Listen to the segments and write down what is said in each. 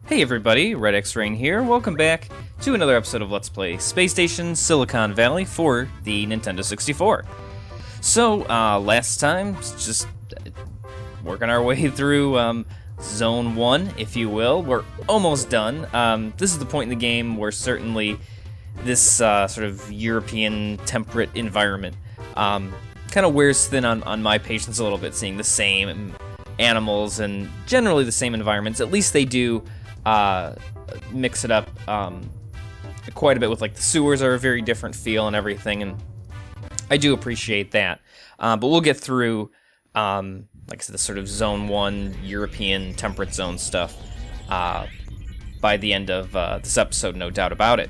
Hey everybody, Red X Rain here. Welcome back to another episode of Let's Play Space Station Silicon Valley for the Nintendo 64. So, last time, just working our way through Zone 1, if you will. We're almost done. This is the point in the game where certainly this sort of European temperate environment kind of wears thin on my patience a little bit, seeing the same animals and generally the same environments. At least they do mix it up quite a bit with, like, the sewers are a very different feel and everything, and I do appreciate that. But we'll get through, like I said, the sort of Zone 1 European temperate zone stuff by the end of this episode, no doubt about it.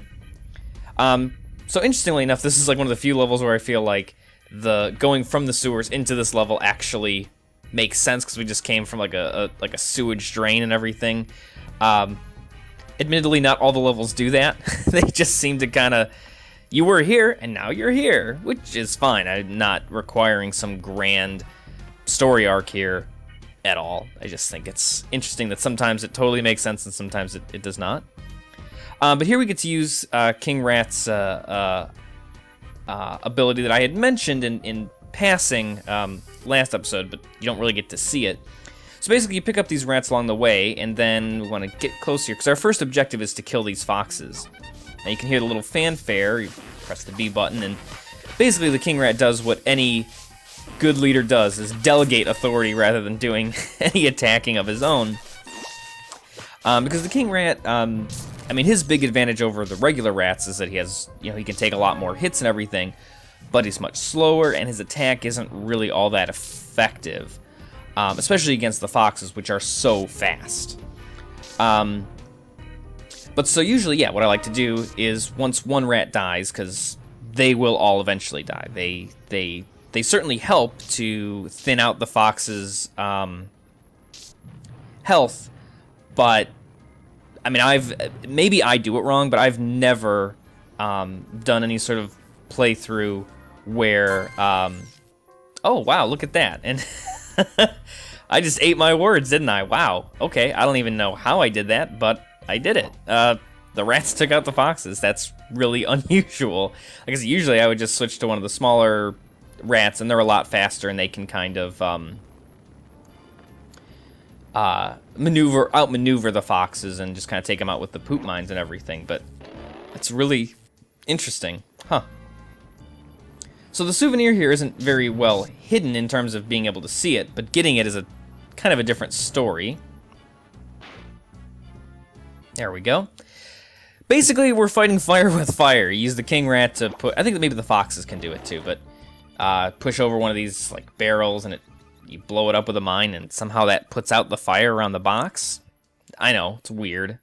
So interestingly enough, this is like one of the few levels where I feel like the going from the sewers into this level actually makes sense, because we just came from like a sewage drain and everything. Admittedly, not all the levels do that. They just seem to kind of, you were here and now you're here, which is fine. I'm not requiring some grand story arc here at all. I just think it's interesting that sometimes it totally makes sense and sometimes it does not. But here we get to use King Rat's ability that I had mentioned in passing last episode, but you don't really get to see it. So basically, you pick up these rats along the way, and then we want to get closer, because our first objective is to kill these foxes. Now you can hear the little fanfare, you press the B button, and basically the King Rat does what any good leader does, is delegate authority rather than doing any attacking of his own. Because the King Rat, I mean, his big advantage over the regular rats is that he has, he can take a lot more hits and everything, but he's much slower, and his attack isn't really all that effective. Especially against the foxes, which are so fast. But so usually, yeah, what I like to do is once one rat dies, because they will all eventually die. They certainly help to thin out the fox's health, but I mean, maybe I do it wrong, but I've never done any sort of playthrough where oh wow, look at that. And I just ate my words, didn't I? Wow. Okay, I don't even know how I did that, but I did it. The rats took out the foxes. That's really unusual. I guess usually I would just switch to one of the smaller rats, and they're a lot faster, and they can kind of outmaneuver the foxes and just kind of take them out with the poop mines and everything. But it's really interesting, huh? So the souvenir here isn't very well hidden in terms of being able to see it, but getting it is a kind of a different story. There we go. Basically, we're fighting fire with fire. You use the King Rat to put, I think that maybe the foxes can do it too, but push over one of these like barrels and you blow it up with a mine, and somehow that puts out the fire around the box. I know, it's weird.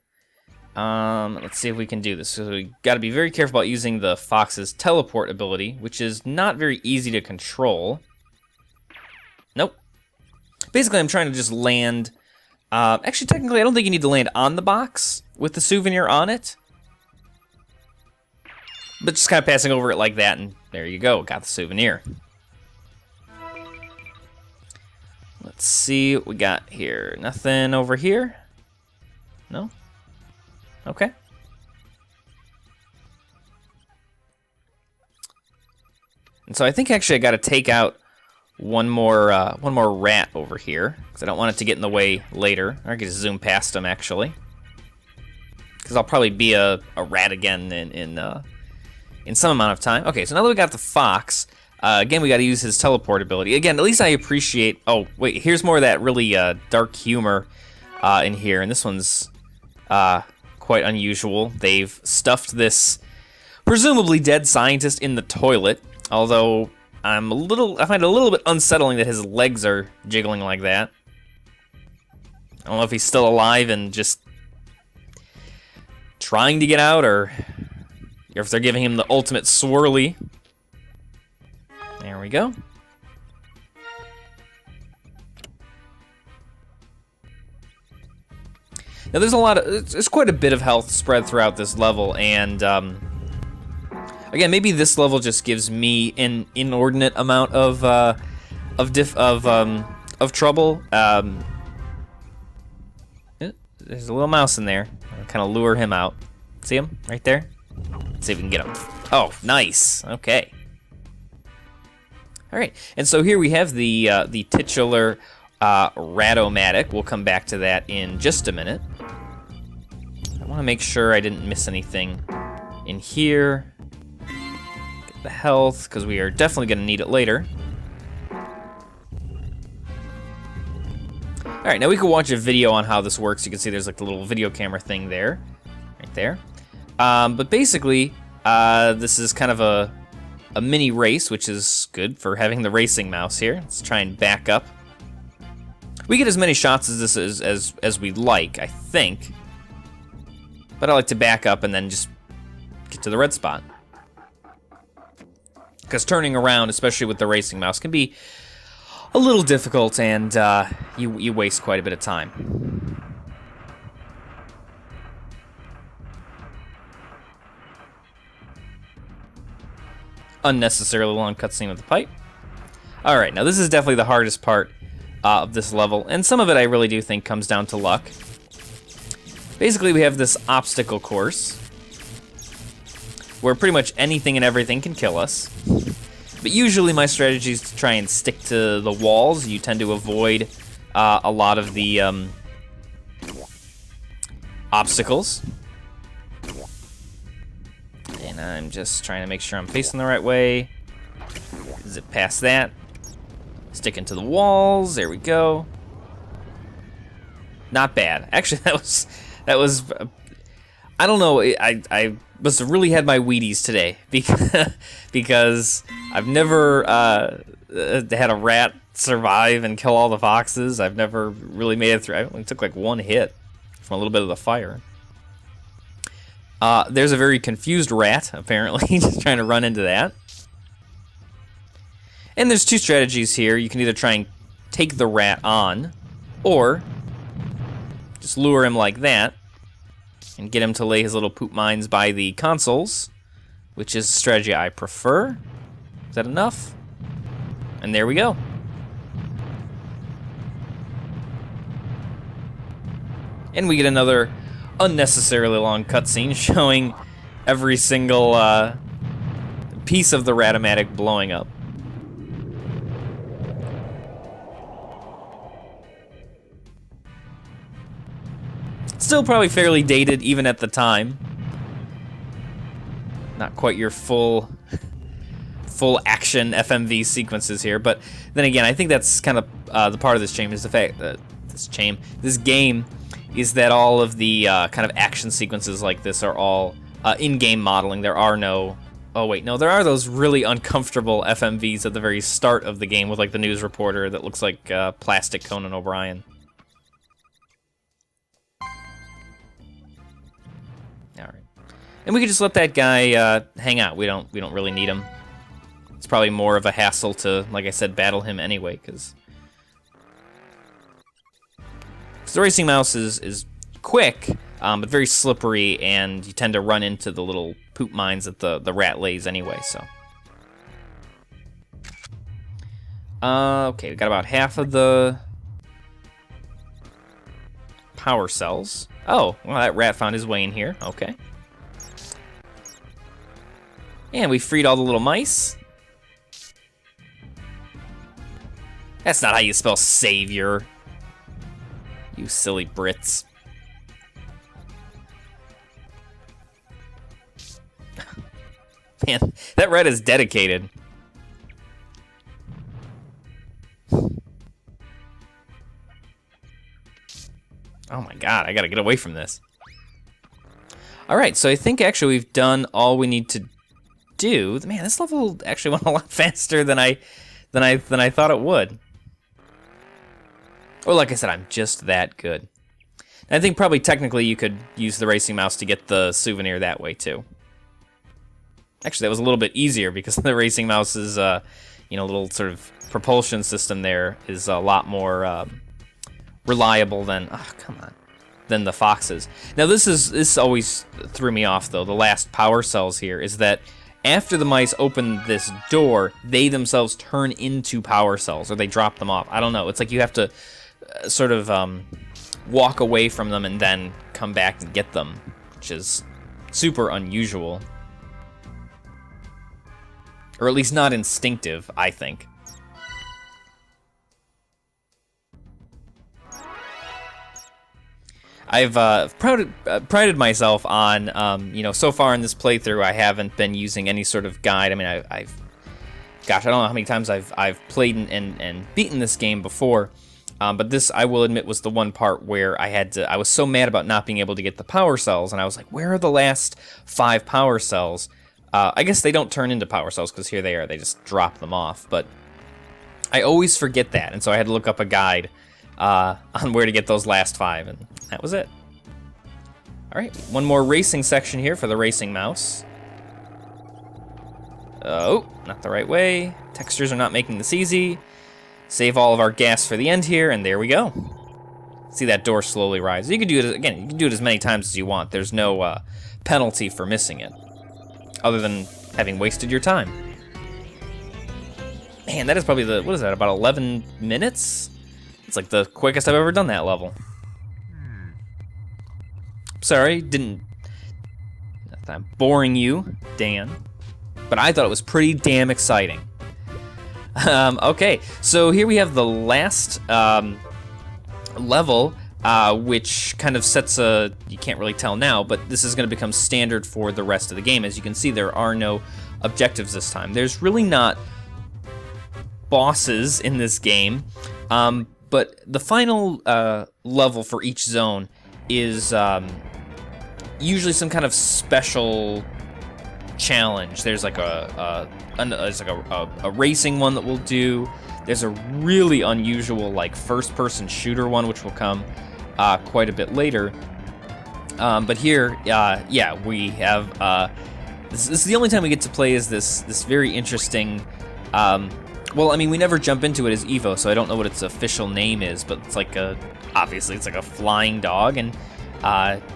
Let's see if we can do this. So we got to be very careful about using the fox's teleport ability, which is not very easy to control. Nope. Basically, I'm trying to just land. Actually, technically, I don't think you need to land on the box with the souvenir on it. But just kind of passing over it like that, and there you go. Got the souvenir. Let's see what we got here. Nothing over here? No? Okay. And so I think actually I got to take out one more rat over here, because I don't want it to get in the way later. Or I can just zoom past him actually, because I'll probably be a rat again in some amount of time. Okay, so now that we got the fox, again we got to use his teleport ability. Again, at least I appreciate. Oh wait, here's more of that really dark humor in here, and this one's quite unusual. They've stuffed this presumably dead scientist in the toilet, although I find it a little bit unsettling that his legs are jiggling like that. I don't know if he's still alive and just trying to get out, or if they're giving him the ultimate swirly. There we go. Now there's quite a bit of health spread throughout this level, and again, maybe this level just gives me an inordinate amount of trouble. There's a little mouse in there. I'll kind of lure him out. See him? Right there? Let's see if we can get him. Oh, nice. Okay. All right. And so here we have the titular Rat-o-Matic. We'll come back to that in just a minute. I want to make sure I didn't miss anything in here. Get the health, because we are definitely going to need it later. All right, now we can watch a video on how this works. You can see there's like the little video camera thing there, right there. But basically, this is kind of a mini race, which is good for having the racing mouse here. Let's try and back up. We get as many shots as this as we like, I think. But I like to back up and then just get to the red spot. Because turning around, especially with the racing mouse, can be a little difficult, and you waste quite a bit of time. Unnecessarily long cutscene with the pipe. Alright, now this is definitely the hardest part of this level, and some of it I really do think comes down to luck. Basically, we have this obstacle course where pretty much anything and everything can kill us. But usually my strategy is to try and stick to the walls. You tend to avoid a lot of the obstacles. And I'm just trying to make sure I'm facing the right way. Zip past that. Sticking to the walls. There we go. Not bad. Actually, that was I don't know. I must have really had my Wheaties today because I've never had a rat survive and kill all the foxes. I've never really made it through. I only took like one hit from a little bit of the fire. There's a very confused rat, apparently, just trying to run into that. And there's two strategies here. You can either try and take the rat on, or just lure him like that and get him to lay his little poop mines by the consoles, which is a strategy I prefer. Is that enough? And there we go. And we get another unnecessarily long cutscene showing every single piece of the Rat-o-Matic blowing up. Still probably fairly dated even at the time. Not quite your full action FMV sequences here, but then again, I think that's kind of the part of this game is the fact that this game is that all of the kind of action sequences like this are all in-game modeling. There are no... Oh, wait, no, there are those really uncomfortable FMVs at the very start of the game with, like, the news reporter that looks like plastic Conan O'Brien. Alright. And we can just let that guy hang out. We don't really need him. It's probably more of a hassle to, like I said, battle him anyway, because the racing mouse is quick, but very slippery, and you tend to run into the little poop mines that the rat lays anyway, so. Okay, we got about half of the power cells. Oh, well, that rat found his way in here. Okay. And we freed all the little mice. That's not how you spell savior. You silly Brits. Man, that rat is dedicated. Oh my god, I gotta get away from this. Alright, so I think actually we've done all we need to do. Man, this level actually went a lot faster than I thought it would. Or like I said, I'm just that good. I think probably technically you could use the racing mouse to get the souvenir that way too. Actually, that was a little bit easier because the racing mouse's little sort of propulsion system there is a lot more reliable than than the foxes. Now this always threw me off though. The last power cells here is that after the mice open this door, they themselves turn into power cells, or they drop them off. I don't know. It's like you have to sort of walk away from them and then come back and get them, which is super unusual. Or at least not instinctive, I think. I've prided myself on, you know, so far in this playthrough, I haven't been using any sort of guide. I mean, gosh, I don't know how many times I've played and beaten this game before, but this, I will admit, was the one part where I was so mad about not being able to get the power cells, and I was like, where are the last 5 power cells? I guess they don't turn into power cells, because here they are, they just drop them off, but I always forget that, and so I had to look up a guide on where to get those last 5, and that was it. Alright, one more racing section here for the racing mouse. Oh, not the right way. Textures are not making this easy. Save all of our gas for the end here, and there we go. See that door slowly rise. You can do it, again, you can do it as many times as you want. There's no penalty for missing it, other than having wasted your time. Man, that is probably what is that, about 11 minutes? It's like the quickest I've ever done that level. Sorry, I'm boring you, Dan. But I thought it was pretty damn exciting. Okay, so here we have the last level, which kind of sets you can't really tell now, but this is going to become standard for the rest of the game. As you can see, there are no objectives this time. There's really not bosses in this game, but the final level for each zone is usually some kind of special challenge. There's like a racing one that we'll do. There's a really unusual like first-person shooter one, which will come quite a bit later. But here, yeah, we have this is the only time we get to play as this very interesting. Well, I mean, we never jump into it as Evo, so I don't know what its official name is, but it's like obviously it's like a flying dog, and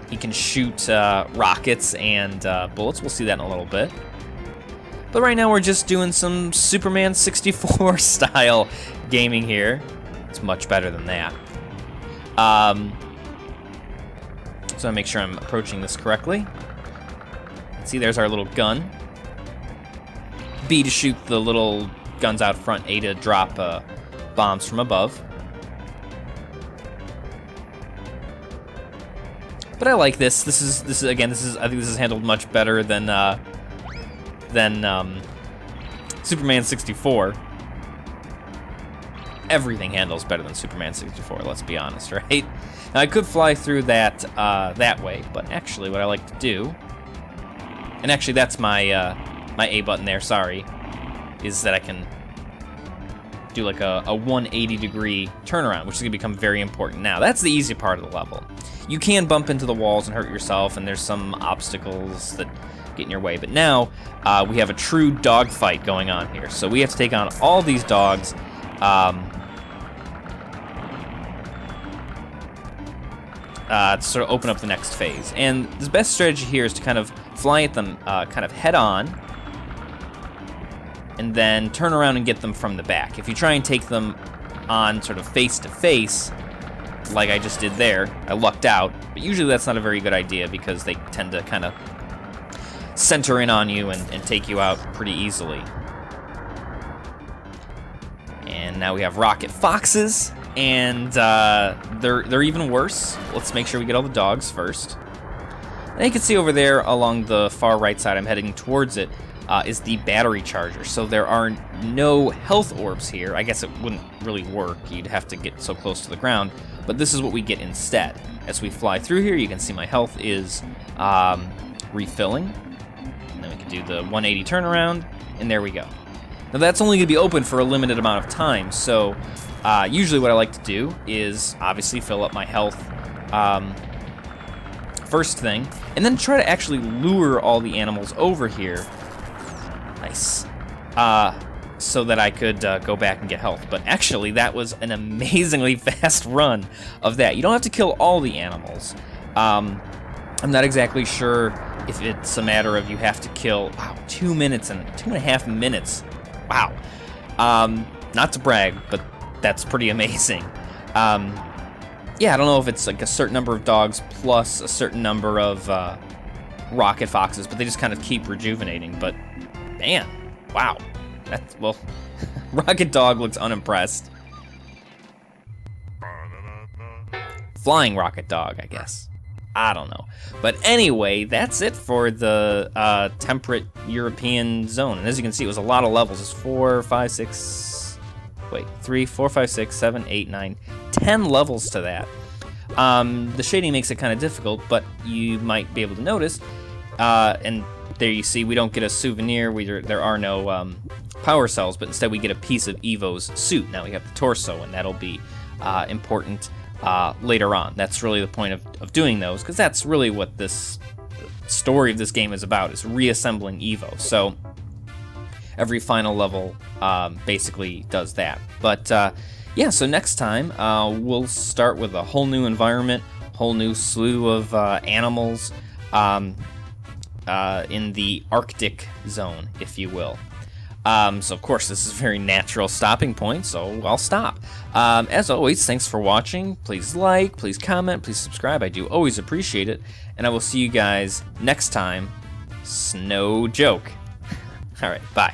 he can shoot rockets and bullets. We'll see that in a little bit. But right now we're just doing some Superman 64 style gaming here. It's much better than that. So I make sure I'm approaching this correctly. See, there's our little gun. B to shoot the little guns out front. A to drop bombs from above. But I like this. This is I think this is handled much better than Superman 64. Everything handles better than Superman 64. Let's be honest, right? Now, I could fly through that that way, but actually, what I like to do, and actually that's my my A button there. Sorry, is that I can do like a 180-degree turnaround, which is gonna become very important now. That's the easy part of the level. You can bump into the walls and hurt yourself, and there's some obstacles that get in your way. But now we have a true dogfight going on here. So we have to take on all these dogs. To sort of open up the next phase. And the best strategy here is to kind of fly at them kind of head on, and then turn around and get them from the back. If you try and take them on sort of face to face, like I just did there, I lucked out, but usually that's not a very good idea because they tend to kind of center in on you and take you out pretty easily. And now we have rocket foxes, and they're even worse. Let's make sure we get all the dogs first. And you can see over there along the far right side, I'm heading towards it, is the battery charger. So there are no health orbs here. I guess it wouldn't really work. You'd have to get so close to the ground. But this is what we get instead. As we fly through here, you can see my health is refilling. And then we can do the 180 turnaround, and there we go. Now that's only going to be open for a limited amount of time, so usually what I like to do is obviously fill up my health first thing, and then try to actually lure all the animals over here. Nice. So that I could go back and get health. But actually, that was an amazingly fast run of that. You don't have to kill all the animals. I'm not exactly sure if it's a matter of you have to kill, wow, 2 minutes and 2.5 minutes. Wow. Not to brag, but that's pretty amazing. yeah, I don't know if it's like a certain number of dogs plus a certain number of rocket foxes, but they just kind of keep rejuvenating. But man, wow, that's, well, Rocket Dog looks unimpressed. Flying Rocket Dog, I guess. I don't know. But anyway, that's it for the temperate European zone. And as you can see, it was a lot of levels. It's 4, 5, 6, wait, 3, 4, 5, 6, 7, 8, 9, 10 levels to that. The shading makes it kind of difficult, but you might be able to notice, and there you see we don't get a souvenir, there are no power cells, but instead we get a piece of Evo's suit. Now we have the torso, and that'll be important later on. That's really the point of doing those, because that's really what this story of this game is about, is reassembling Evo. So every final level basically does that. But yeah, so next time we'll start with a whole new environment, whole new slew of animals in the Arctic zone, if you will. So of course this is a very natural stopping point, so I'll stop. As always, thanks for watching. Please like, please comment, please subscribe. I do always appreciate it. And I will see you guys next time. Snow joke. All right, bye.